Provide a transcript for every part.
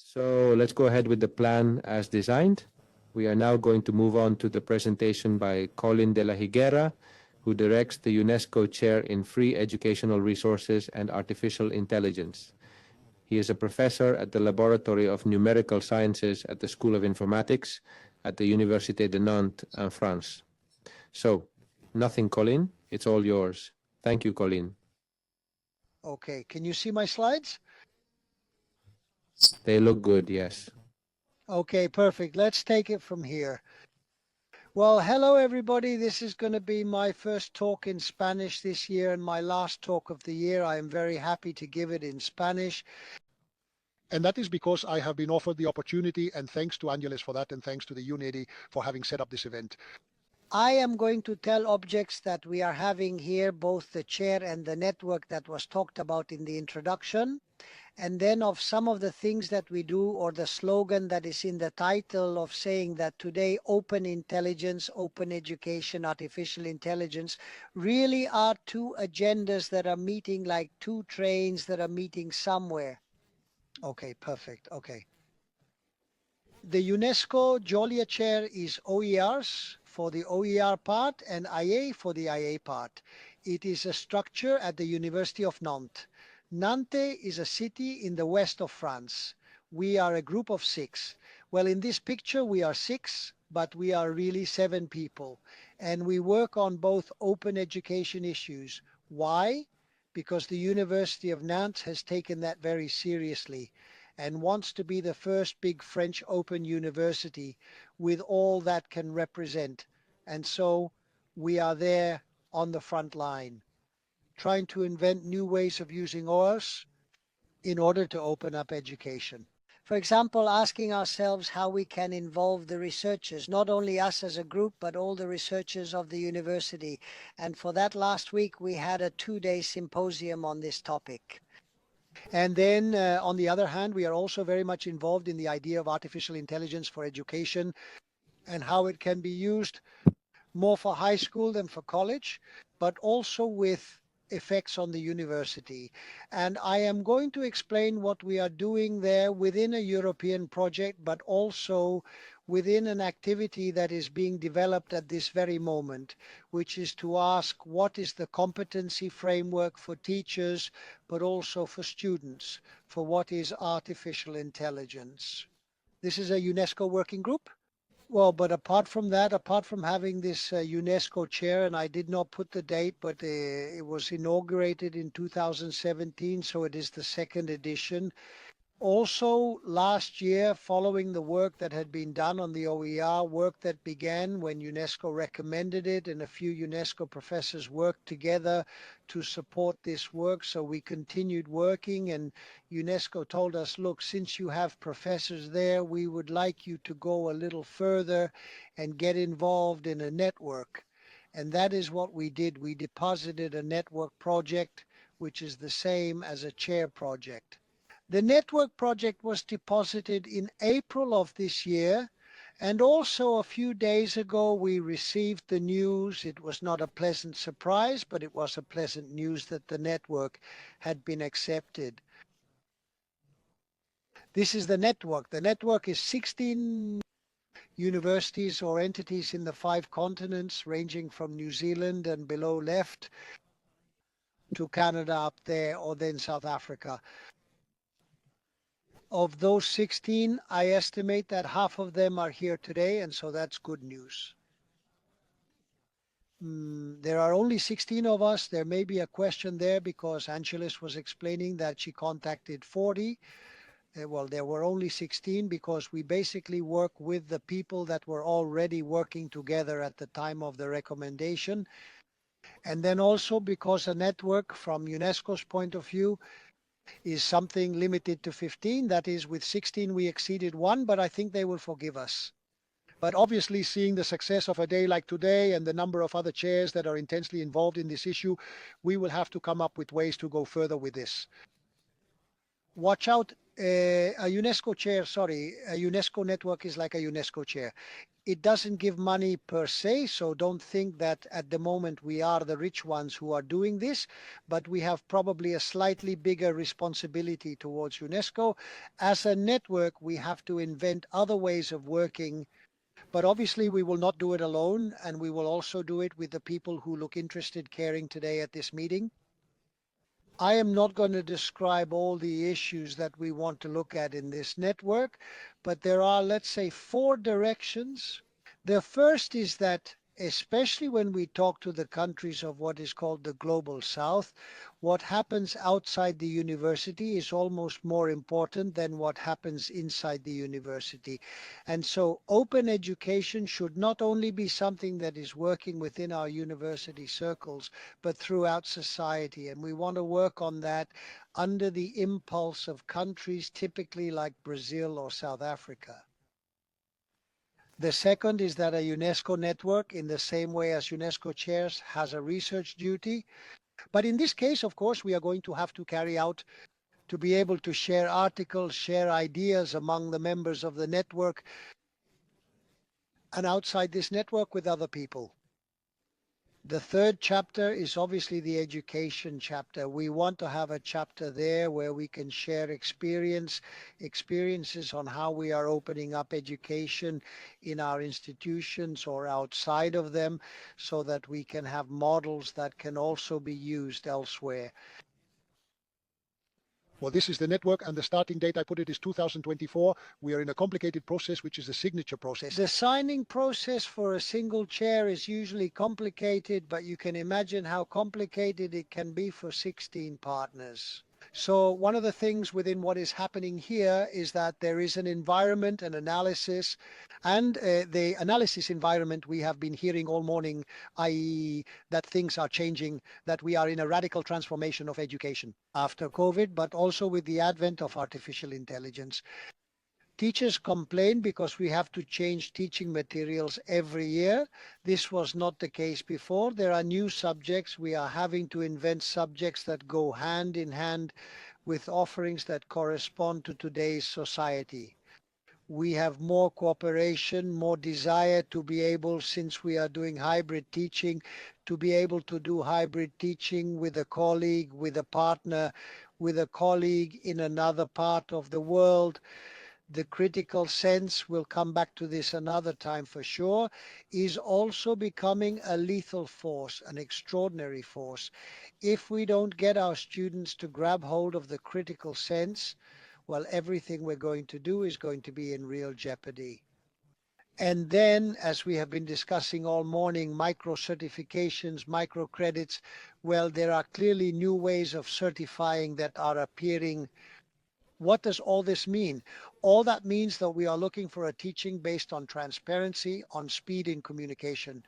So let's go ahead with the plan as designed. We are now going to move on to the presentation by Colin de la Higuera, who directs the UNESCO Chair in Free Educational Resources and Artificial Intelligence. He is a professor at the Laboratory of Numerical Sciences at the School of Informatics at the Université de Nantes in France. So, nothing, Colin. It's all yours. Thank you, Colin. Okay, can you see my slides? They look good, yes. Okay, perfect. Let's take it from here. Well, hello everybody. This is going to be my first talk in Spanish this year and my last talk of the year. I am very happy to give it in Spanish. And that is because I have been offered the opportunity, and thanks to Angeles for that, and thanks to the UNED for having set up this event. I am going to tell objects that we are having here, both the chair and the network that was talked about in the introduction, and then of some of the things that we do, or the slogan that is in the title of saying that today open intelligence, open education, artificial intelligence really are two agendas that are meeting like two trains that are meeting somewhere. Okay, perfect. Okay. The UNESCO Joliet Chair is OERs for the OER part and IA for the IA part. It is a structure at the University of Nantes. Nantes is a city in the west of France. We are a group of 6. Well, in this picture we are 6, but we are really 7 people. And we work on both open education issues. Why? Because the University of Nantes has taken that very seriously and wants to be the first big French open university with all that can represent. And so we are there on the front line, trying to invent new ways of using OERs in order to open up education. For example, asking ourselves how we can involve the researchers, not only us as a group, but all the researchers of the university. And for that last week, we had a 2-day symposium on this topic. And then on the other hand, we are also very much involved in the idea of artificial intelligence for education and how it can be used more for high school than for college, but also with effects on the university. And I am going to explain what we are doing there within a European project, but also within an activity that is being developed at this very moment, which is to ask what is the competency framework for teachers, but also for students, for what is artificial intelligence. This is a UNESCO working group. Well, but apart from that, apart from having this UNESCO chair, and I did not put the date, but it was inaugurated in 2017, so it is the 2nd edition. Also, last year, following the work that had been done on the OER, work that began when UNESCO recommended it, and a few UNESCO professors worked together to support this work. So we continued working, and UNESCO told us, look, since you have professors there, we would like you to go a little further and get involved in a network. And that is what we did. We deposited a network project, which is the same as a chair project. The network project was deposited in April of this year, and also a few days ago we received the news. It was not a pleasant surprise, but it was a pleasant news that the network had been accepted. This is the network. The network is 16 universities or entities in the 5 continents, ranging from New Zealand and below left to Canada up there, or then South Africa. Of those 16, I estimate that half of them are here today, and so that's good news. There are only 16 of us. There may be a question there because Angeles was explaining that she contacted 40. Well, there were only 16 because we basically work with the people that were already working together at the time of the recommendation. And then also because a network from UNESCO's point of view is something limited to 15. That is, with 16 we exceeded 1, but I think they will forgive us. But obviously, seeing the success of a day like today and the number of other chairs that are intensely involved in this issue, we will have to come up with ways to go further with this. Watch out A UNESCO chair, sorry, a UNESCO network is like a UNESCO chair. It doesn't give money per se, so don't think that at the moment we are the rich ones who are doing this, but we have probably a slightly bigger responsibility towards UNESCO. As a network, we have to invent other ways of working, but obviously we will not do it alone, and we will also do it with the people who look interested caring today at this meeting. I am not going to describe all the issues that we want to look at in this network, but there are, let's say, 4 directions. The first is that, especially when we talk to the countries of what is called the Global South, what happens outside the university is almost more important than what happens inside the university. And so open education should not only be something that is working within our university circles, but throughout society. And we want to work on that under the impulse of countries typically like Brazil or South Africa. The second is that a UNESCO network, in the same way as UNESCO chairs, has a research duty. But in this case, of course, we are going to have to carry out to be able to share articles, share ideas among the members of the network and outside this network with other people. The third chapter is obviously the education chapter. We want to have a chapter there where we can share experiences on how we are opening up education in our institutions or outside of them, so that we can have models that can also be used elsewhere. Well, this is the network, and the starting date, I put it, is 2024. We are in a complicated process, which is the signature process. The signing process for a single chair is usually complicated, but you can imagine how complicated it can be for 16 partners. So one of the things within what is happening here is that there is an environment, an analysis, and the analysis environment we have been hearing all morning, i.e. that things are changing, that we are in a radical transformation of education after COVID, but also with the advent of artificial intelligence. Teachers complain because we have to change teaching materials every year. This was not the case before. There are new subjects. We are having to invent subjects that go hand in hand with offerings that correspond to today's society. We have more cooperation, more desire to be able, since we are doing hybrid teaching, to be able to do hybrid teaching with a colleague, with a partner, with a colleague in another part of the world. The critical sense, we'll come back to this another time for sure, is also becoming a lethal force, an extraordinary force. If we don't get our students to grab hold of the critical sense, well, everything we're going to do is going to be in real jeopardy. And then, as we have been discussing all morning, micro certifications, micro credits, well, there are clearly new ways of certifying that are appearing. What does all this mean? All that means that we are looking for a teaching based on transparency, on speed in communication.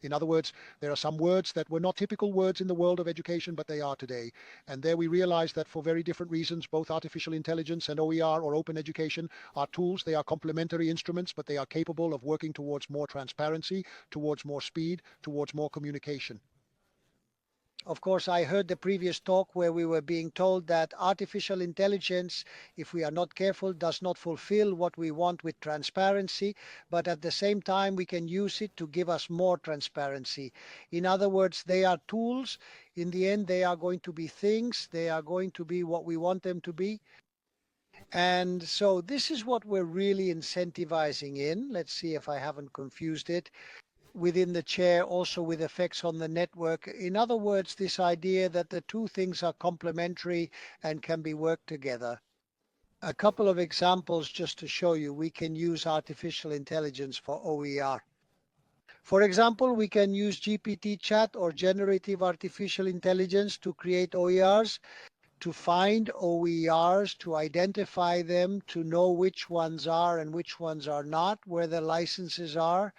In other words, there are some words that were not typical words in the world of education, but they are today. And there we realize that for very different reasons, both artificial intelligence and OER, or open education, are tools. They are complementary instruments, but they are capable of working towards more transparency, towards more speed, towards more communication. Of course, I heard the previous talk where we were being told that artificial intelligence, if we are not careful, does not fulfill what we want with transparency, but at the same time we can use it to give us more transparency. In other words, they are tools. In the end, they are going to be things. They are going to be what we want them to be. And so this is what we're really incentivizing in. Let's see if I haven't confused it. Within the chair, also with effects on the network. In other words, this idea that the two things are complementary and can be worked together. A couple of examples just to show you. We can use artificial intelligence for OER. For example, we can use GPT chat or generative artificial intelligence to create OERs, to find OERs, to identify them, to know which ones are and which ones are not, where the licenses are,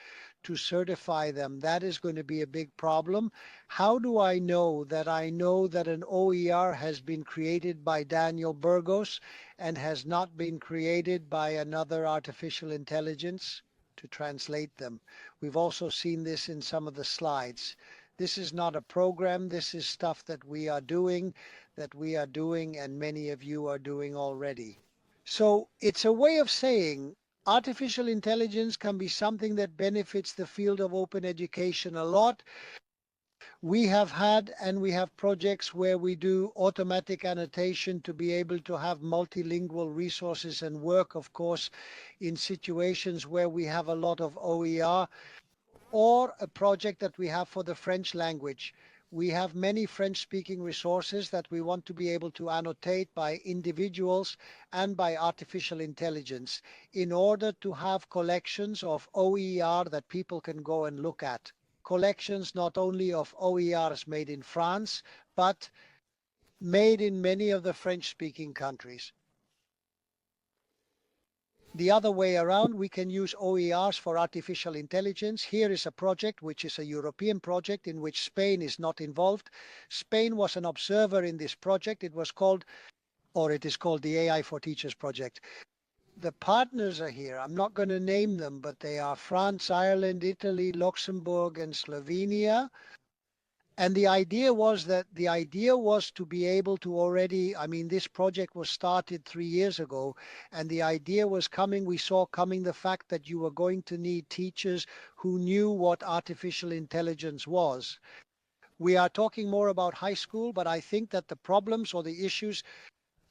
to certify them. That is going to be a big problem. How do I know that an OER has been created by Daniel Burgos and has not been created by another artificial intelligence to translate them? We've also seen this in some of the slides. This is not a program. This is stuff that we are doing. that we are doing and many of you are doing already. So it's a way of saying artificial intelligence can be something that benefits the field of open education a lot. We have had and we have projects where we do automatic annotation to be able to have multilingual resources and work, of course, in situations where we have a lot of OER, or a project that we have for the French language. We have many French-speaking resources that we want to be able to annotate by individuals and by artificial intelligence in order to have collections of OER that people can go and look at. Collections not only of OERs made in France, but made in many of the French-speaking countries. The other way around, we can use OERs for artificial intelligence. Here is a project which is a European project in which Spain is not involved. Spain was an observer in this project. It was called, or it is called, the AI for Teachers project. The partners are here. I'm not going to name them, but they are France, Ireland, Italy, Luxembourg, and Slovenia. And the idea was to be able to already, I mean, this project was started 3 years ago, and the idea was we saw coming the fact that you were going to need teachers who knew what artificial intelligence was. We are talking more about high school, but I think that the problems or the issues,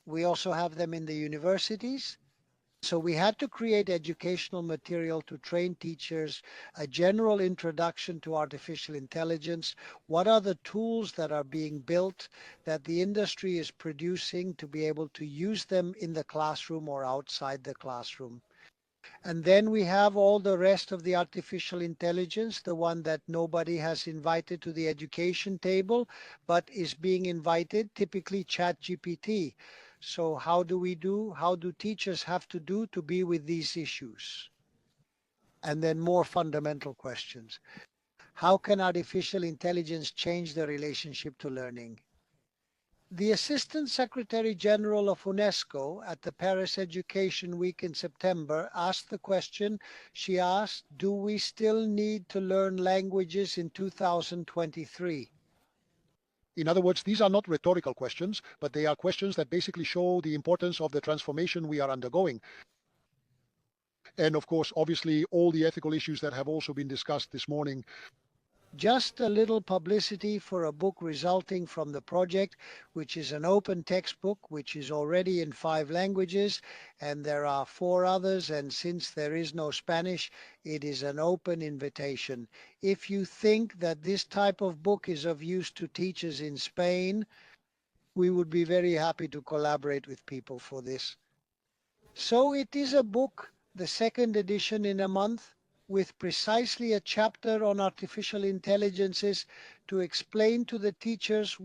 we also have them in the universities. So we had to create educational material to train teachers, a general introduction to artificial intelligence. What are the tools that are being built that the industry is producing to be able to use them in the classroom or outside the classroom? And then we have all the rest of the artificial intelligence, the one that nobody has invited to the education table, but is being invited, typically ChatGPT. So how do teachers have to do to be with these issues? And then more fundamental questions. How can artificial intelligence change the relationship to learning? The Assistant Secretary General of UNESCO at the Paris Education Week in September asked the question, she asked, do we still need to learn languages in 2023? In other words, these are not rhetorical questions, but they are questions that basically show the importance of the transformation we are undergoing. And of course, obviously, all the ethical issues that have also been discussed this morning. Just a little publicity for a book resulting from the project, which is an open textbook, which is already in 5 languages, and there are 4 others, and since there is no Spanish, it is an open invitation. If you think that this type of book is of use to teachers in Spain, we would be very happy to collaborate with people for this. So it is a book, the 2nd edition in a month, with precisely a chapter on artificial intelligences to explain to the teachers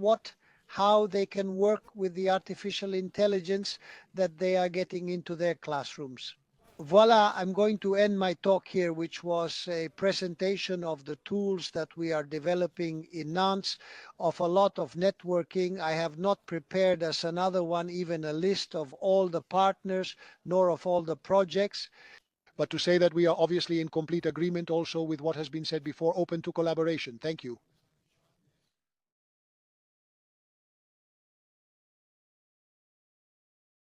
how they can work with the artificial intelligence that they are getting into their classrooms. Voila, I'm going to end my talk here, which was a presentation of the tools that we are developing in Nantes, of a lot of networking. I have not prepared as another one even a list of all the partners, nor of all the projects. But to say that we are obviously in complete agreement also with what has been said before, open to collaboration. Thank you.